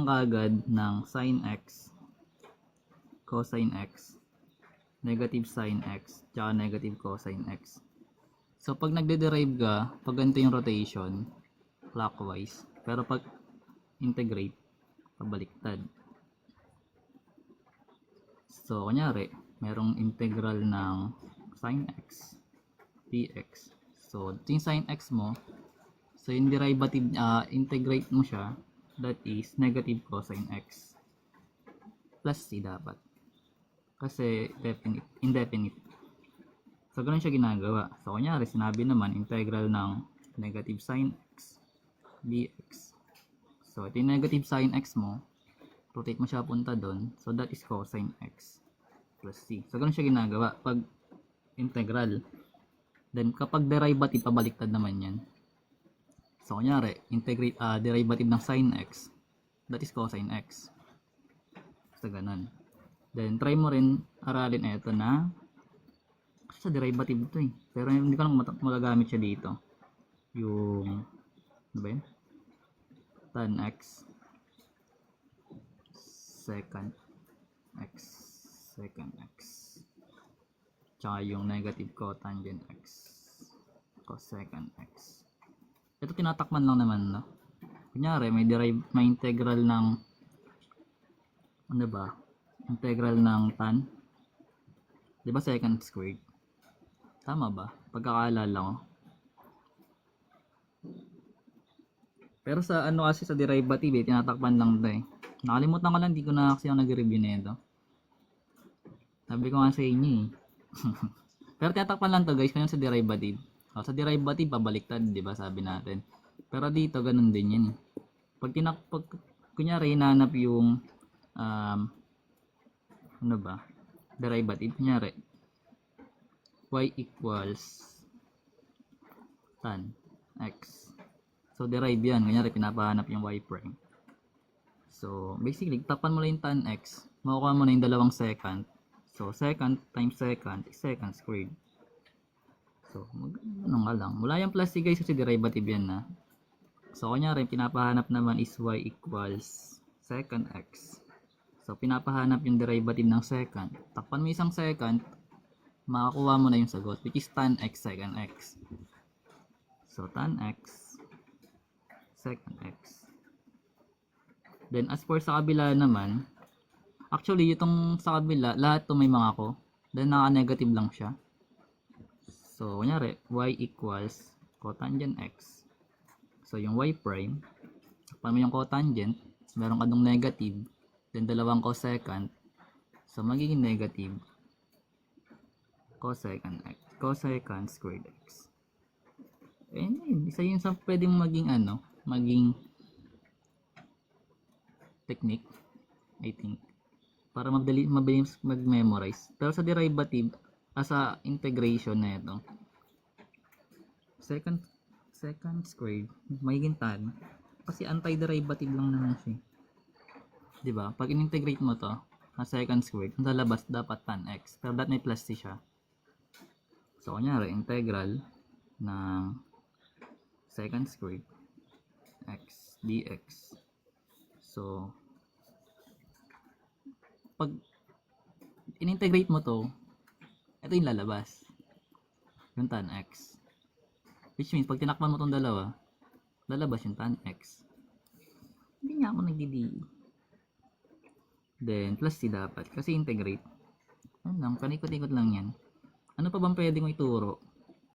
kaagad ng sin x, cosine x, negative sin x, tsaka negative cosine x. So pag nagde-derive ka, pag ganito yung rotation, clockwise, pero pag integrate, pabaliktad. So kunyari, merong integral ng sin x dx. So ito yung sin x mo. So yung derivative, integrate mo siya, that is negative cosine x plus c dapat. Kasi indefinite. So ganun siya ginagawa. So kunyari, sinabi naman integral ng negative sin x dx. So ito yung negative sin x mo, rotate mo siya punta doon. So that is cosine x plus c. So ganun siya ginagawa pag integral. Then kapag derivative, pabaliktad naman yan. So kunyari, integrate derivative ng sin x, that is cosine x. So ganun. Then try mo rin aralin ito na sa derivative ito eh. Pero hindi ko lang magagamit siya dito. Yung ano ba yun? Tan x secant x tsaka yung negative cotangent x cosecant x. Ito tinatakman lang naman, no? Kunyari may integral ng ano ba? Integral ng tan, di ba secant squared? Tama ba? Pagkakaalala ko. Pero sa ano kasi sa derivative tinatakpan lang 'to eh. Nakalimutan ko lang, di ko na kasi ako nag-review nito. Sabi ko nga sa inyo eh. Pero tinatakpan lang 'to guys, kanya sa derivative. Sa derivative pabaliktad, di ba sabi natin. Pero dito ganun din 'yan eh. Pag kunyari hinahanap yung ano ba? Derivative, kunyari y equals tan x. So derive yan, kunyari pinapahanap yung y prime. So basically, tapan mo lang yung tan x, makukuha mo na yung dalawang secant. So secant times secant is secant squared. So ano nga lang, wala yung plus c guys kasi derivative yan na. So kunyari pinapahanap naman is y equals secant x. So pinapahanap yung derivative ng secant, takpan mo isang secant, makakuha mo na yung sagot, which is tan x secant x. So tan x secant x. Then as for sa kabila naman, actually itong sa kabila, lahat to may mga ko, then naka-negative lang siya. So kunyari y equals cotangent x. So yung y prime, takpan mo yung cotangent, meron ka dong negative, then dalawang cosecant, so magiging negative cosecant x, cosecant squared x. And isa yun sa pwedeng maging ano, maging technique, I think, para mabilis mag-memorize. Pero sa derivative, sa integration na ito, secant squared, magiging tan, kasi anti-derivative lang naman siya. Diba? Pag in-integrate mo to, na secant squared, ang lalabas dapat tan x. Pero that may plus c siya. So, kunyari, integral ng secant squared x dx. So, pag in-integrate mo to, ito yung lalabas. Yung tan x. Which means, pag tinakpan mo tong dalawa, lalabas yung tan x. Hindi nga ako nagdi-DE. Then, plus c dapat. Kasi integrate. Ano lang, panikot-ikot lang yan. Ano pa bang pwede kong ituro?